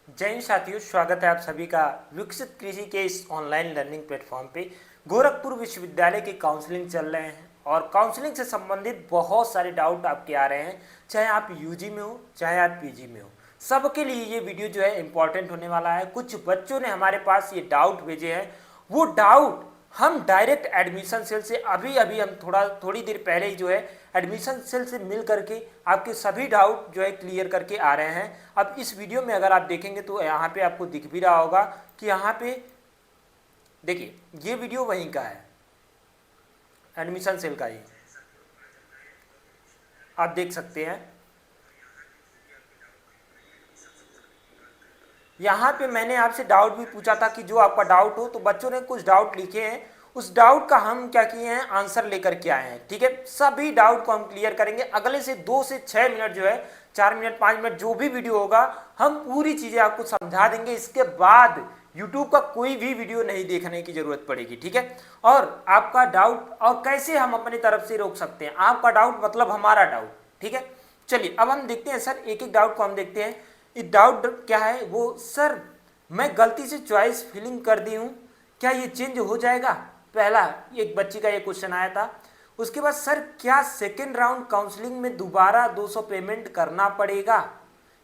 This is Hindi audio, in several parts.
जय हिंद साथियों, स्वागत है आप सभी का विकसित कृषि के इस ऑनलाइन लर्निंग प्लेटफॉर्म पे। गोरखपुर विश्वविद्यालय की काउंसलिंग चल रहे हैं और काउंसलिंग से संबंधित बहुत सारे डाउट आपके आ रहे हैं, चाहे आप यूजी में हो चाहे आप पीजी में हो। सबके लिए ये वीडियो जो है इम्पॉर्टेंट होने वाला है। कुछ बच्चों ने हमारे पास ये डाउट भेजे हैं, वो डाउट हम डायरेक्ट एडमिशन सेल से अभी अभी हम थोड़ी देर पहले ही जो है एडमिशन सेल से मिल करके आपके सभी डाउट जो है क्लियर करके आ रहे हैं। अब इस वीडियो में अगर आप देखेंगे तो यहाँ पे आपको दिख भी रहा होगा कि यहाँ पे देखिए ये वीडियो वहीं का है, एडमिशन सेल का ही आप देख सकते हैं। यहाँ पे मैंने आपसे डाउट भी पूछा था कि जो आपका डाउट हो, तो बच्चों ने कुछ डाउट लिखे हैं, उस डाउट का हम क्या किए हैं, आंसर लेकर के आए हैं। ठीक है, सभी डाउट को हम क्लियर करेंगे अगले से 2 से 6 मिनट जो है, 4 मिनट 5 मिनट जो भी वीडियो होगा हम पूरी चीजें आपको समझा देंगे। इसके बाद यूट्यूब का कोई भी वीडियो नहीं देखने की जरूरत पड़ेगी। ठीक है, और आपका डाउट और कैसे हम अपनी तरफ से रोक सकते हैं, आपका डाउट मतलब हमारा डाउट। ठीक है, चलिए अब हम देखते हैं सर, एक एक डाउट को हम देखते हैं। ये डाउट क्या है, वो सर मैं गलती से चॉइस फिलिंग कर दी हूँ, क्या ये चेंज हो जाएगा? पहला एक बच्ची का ये क्वेश्चन आया था। उसके बाद सर क्या सेकेंड राउंड काउंसलिंग में दोबारा 200 पेमेंट करना पड़ेगा,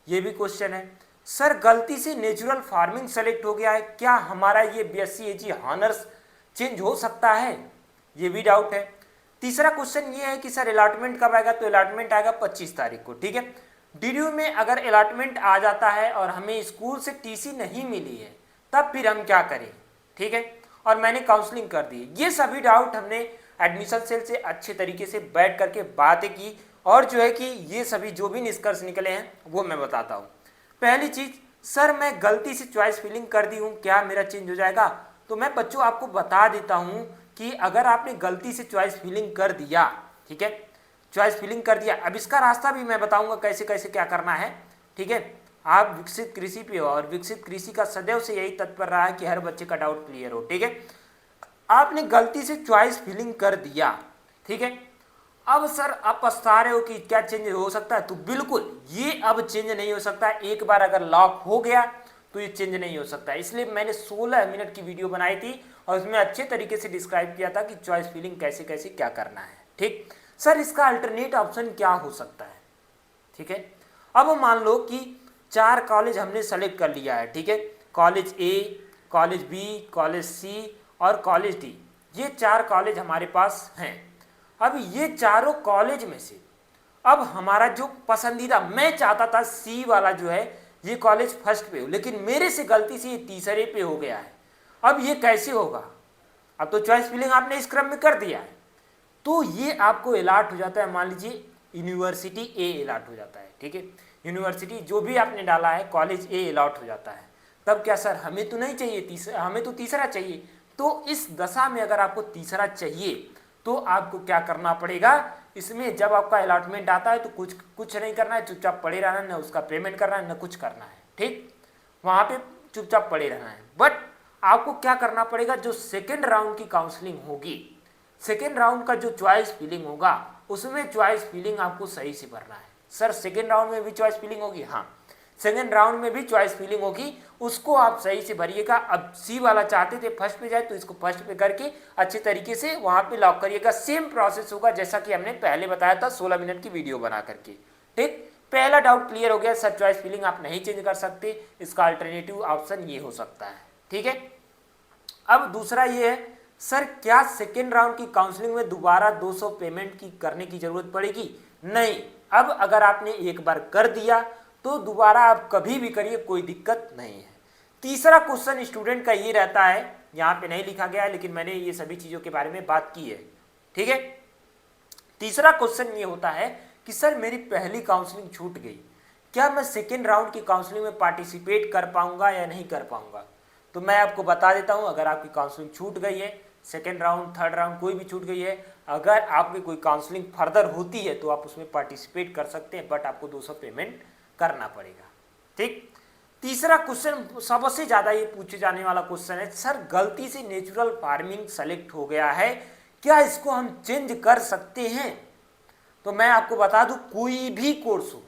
ये भी क्वेश्चन है। सर गलती से नेचुरल फार्मिंग सेलेक्ट हो गया है, क्या हमारा ये बीएससी एजी हॉनर्स चेंज हो सकता है, ये भी डाउट है। तीसरा क्वेश्चन ये है कि सर अलॉटमेंट कब आएगा, तो अलॉटमेंट आएगा 25 तारीख को। ठीक है, डीडीयू में अगर अलॉटमेंट आ जाता है और हमें स्कूल से टीसी नहीं मिली है तब फिर हम क्या करें? ठीक है, और मैंने काउंसलिंग कर दी। ये सभी डाउट हमने एडमिशन सेल से अच्छे तरीके से बैठ करके बातें की और जो है कि ये सभी जो भी निष्कर्ष निकले हैं वो मैं बताता हूँ। पहली चीज, सर मैं गलती से चॉइस फिलिंग कर दी हूँ, क्या मेरा चेंज हो जाएगा? तो मैं बच्चों आपको बता देता हूँ कि अगर आपने गलती से चॉइस फिलिंग कर दिया, ठीक है, चॉइस फिलिंग कर दिया, अब इसका रास्ता भी मैं बताऊंगा कैसे कैसे क्या करना है। ठीक है, आप विकसित कृषि पे हो और विकसित कृषि का सदैव से यही तत्पर रहा है कि हर बच्चे का डाउट क्लियर हो। ठीक है, आपने गलती से चॉइस फिलिंग कर दिया, ठीक है, अब सर आप पछता रहे हो कि क्या चेंज हो सकता है, तो बिल्कुल ये अब चेंज नहीं हो सकता। एक बार अगर लॉक हो गया तो ये चेंज नहीं हो सकता। इसलिए मैंने 16 मिनट की वीडियो बनाई थी और उसमें अच्छे तरीके से डिस्क्राइब किया था कि चॉइस फिलिंग कैसे कैसे क्या करना है। ठीक सर, इसका अल्टरनेट ऑप्शन क्या हो सकता है? ठीक है, अब मान लो कि 4 कॉलेज हमने सेलेक्ट कर लिया है। ठीक है, कॉलेज ए, कॉलेज बी, कॉलेज सी और कॉलेज डी, ये 4 कॉलेज हमारे पास हैं। अब ये चारों कॉलेज में से अब हमारा जो पसंदीदा, मैं चाहता था सी वाला जो है ये कॉलेज फर्स्ट पे हो, लेकिन मेरे से गलती से ये तीसरे पे हो गया है। अब ये कैसे होगा? अब तो चॉइस फिलिंग आपने इस क्रम में कर दिया है, तो ये आपको अलॉट हो जाता है, मान लीजिए यूनिवर्सिटी ए अलॉट हो जाता है। ठीक है, यूनिवर्सिटी जो भी आपने डाला है कॉलेज ए अलॉट हो जाता है। तब क्या सर हमें तो नहीं चाहिए तीसरा, हमें तो तीसरा चाहिए। तो इस दशा में अगर आपको तीसरा चाहिए तो आपको क्या करना पड़ेगा? इसमें जब आपका अलॉटमेंट आता है तो कुछ नहीं करना है, चुपचाप पड़े रहना है, न उसका पेमेंट करना है न कुछ करना है। ठीक, वहां पे चुपचाप पड़े रहना है। बट आपको क्या करना पड़ेगा, जो सेकेंड राउंड की काउंसलिंग होगी, सेकेंड राउंड का जो चॉइस फिलिंग होगा उसमें चॉइस फिलिंग आपको सही से भरना है। सर सेकेंड राउंड में भी चॉइस फिलिंग होगी? हाँ, सेकेंड राउंड में भी चॉइस फिलिंग होगी, उसको आप सही से भरिएगा। अब सी वाला चाहते थे फर्स्ट पे जाए तो इसको फर्स्ट पे करके अच्छे तरीके से वहां पे लॉक करिएगा। सेम प्रोसेस होगा जैसा कि हमने पहले बताया था 16 मिनट की वीडियो बना करके। ठीक, पहला डाउट क्लियर हो गया, सर चॉइस फिलिंग आप नहीं चेंज कर सकते, इसका अल्टरनेटिव ऑप्शन ये हो सकता है। ठीक है, अब दूसरा ये है, सर क्या सेकेंड राउंड की काउंसलिंग में दोबारा 200 पेमेंट की करने की जरूरत पड़ेगी? नहीं, अब अगर आपने एक बार कर दिया तो दोबारा आप कभी भी करिए, कोई दिक्कत नहीं है। तीसरा क्वेश्चन स्टूडेंट का ये रहता है, यहाँ पे नहीं लिखा गया है लेकिन मैंने ये सभी चीजों के बारे में बात की है। ठीक है, तीसरा क्वेश्चन ये होता है कि सर मेरी पहली काउंसलिंग छूट गई, क्या मैं सेकेंड राउंड की काउंसलिंग में पार्टिसिपेट कर पाऊंगा या नहीं कर पाऊंगा? तो मैं आपको बता देता हूं, अगर आपकी काउंसलिंग छूट गई है, सेकेंड राउंड थर्ड राउंड कोई भी छूट गई है, अगर आपकी कोई काउंसलिंग फर्दर होती है तो आप उसमें पार्टिसिपेट कर सकते हैं, बट आपको 200 पेमेंट करना पड़ेगा। ठीक, तीसरा क्वेश्चन सबसे ज्यादा ये पूछे जाने वाला क्वेश्चन है, सर गलती से नेचुरल फार्मिंग सेलेक्ट हो गया है, क्या इसको हम चेंज कर सकते हैं? तो मैं आपको बता दूं, कोई भी कोर्स हो,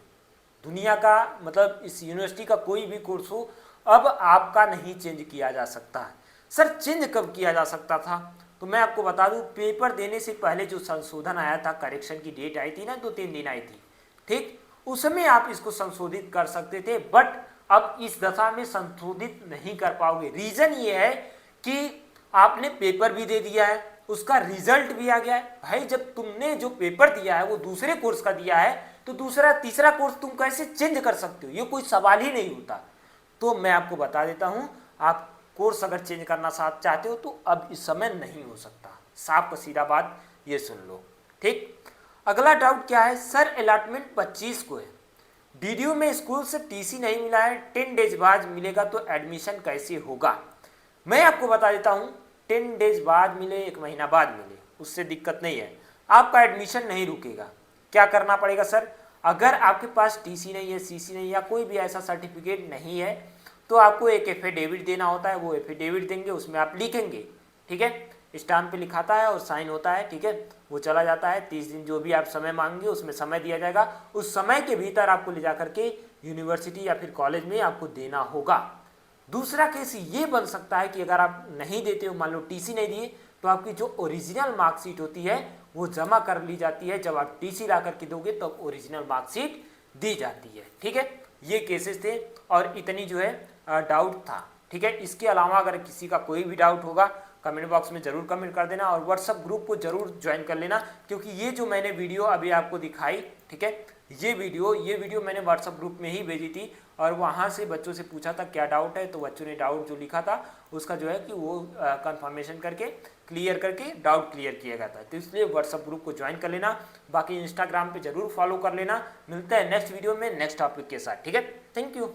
दुनिया का मतलब इस यूनिवर्सिटी का कोई भी कोर्स हो, अब आपका नहीं चेंज किया जा सकता है। सर चेंज कब किया जा सकता था? तो मैं आपको बता दूं, पेपर देने से पहले जो संशोधन आया था, करेक्शन की डेट आई थी ना, 2-3 दिन आई थी, ठीक, उसमें आप इसको संशोधित कर सकते थे, बट अब इस दशा में संशोधित नहीं कर पाओगे। रीजन ये है कि आपने पेपर भी दे दिया है, उसका रिजल्ट भी आ गया है। भाई जब तुमने जो पेपर दिया है वो दूसरे कोर्स का दिया है, तो दूसरा तीसरा कोर्स तुम कैसे चेंज कर सकते हो? ये कोई सवाल ही नहीं होता। तो मैं आपको बता देता हूं, आप कोर्स अगर चेंज करना चाहते हो तो अब इस समय नहीं हो सकता। साफ सीधा बात ये सुन लो, ठीक। अगला डाउट क्या है? सर अलॉटमेंट 25 को है, डीडीयू में स्कूल से टीसी नहीं मिला है, 10 डेज बाद मिलेगा, तो एडमिशन कैसे होगा? मैं आपको बता देता हूं, 10 डेज बाद मिले, 1 महीना बाद मिले, उससे दिक्कत नहीं है, आपका एडमिशन नहीं रुकेगा। क्या करना पड़ेगा सर? अगर आपके पास टीसी नहीं है, सीसी नहीं, या कोई भी ऐसा सर्टिफिकेट नहीं है, तो आपको एक एफिडेविट देना होता है। वो एफिडेविट देंगे, उसमें आप लिखेंगे, ठीक है, स्टाम्प पे लिखाता है और साइन होता है, ठीक है, वो चला जाता है। 30 दिन जो भी आप समय मांगेंगे उसमें समय दिया जाएगा, उस समय के भीतर आपको ले जा करके यूनिवर्सिटी या फिर कॉलेज में आपको देना होगा। दूसरा केस ये बन सकता है कि अगर आप नहीं देते हो, मान लो टीसी नहीं दिए, तो आपकी जो ओरिजिनल मार्कशीट होती है वो जमा कर ली जाती है। जब आप टीसी ला करके दोगे तब ओरिजिनल मार्कशीट दी जाती है, ठीक है। ये केसेस थे और इतनी जो है डाउट था, ठीक है। इसके अलावा अगर किसी का कोई भी डाउट होगा कमेंट बॉक्स में जरूर कमेंट कर देना, और व्हाट्सएप ग्रुप को जरूर ज्वाइन कर लेना, क्योंकि ये जो मैंने वीडियो अभी आपको दिखाई, ठीक है, ये वीडियो मैंने व्हाट्सएप ग्रुप में ही भेजी थी, और वहाँ से बच्चों से पूछा था क्या डाउट है, तो बच्चों ने डाउट जो लिखा था उसका जो है कि वो कंफर्मेशन करके क्लियर करके डाउट क्लियर किया गया था। तो इसलिए व्हाट्सएप ग्रुप को ज्वाइन कर लेना, बाकी इंस्टाग्राम पे जरूर फॉलो कर लेना। मिलते हैं नेक्स्ट वीडियो में नेक्स्ट टॉपिक के साथ, ठीक है। Thank you.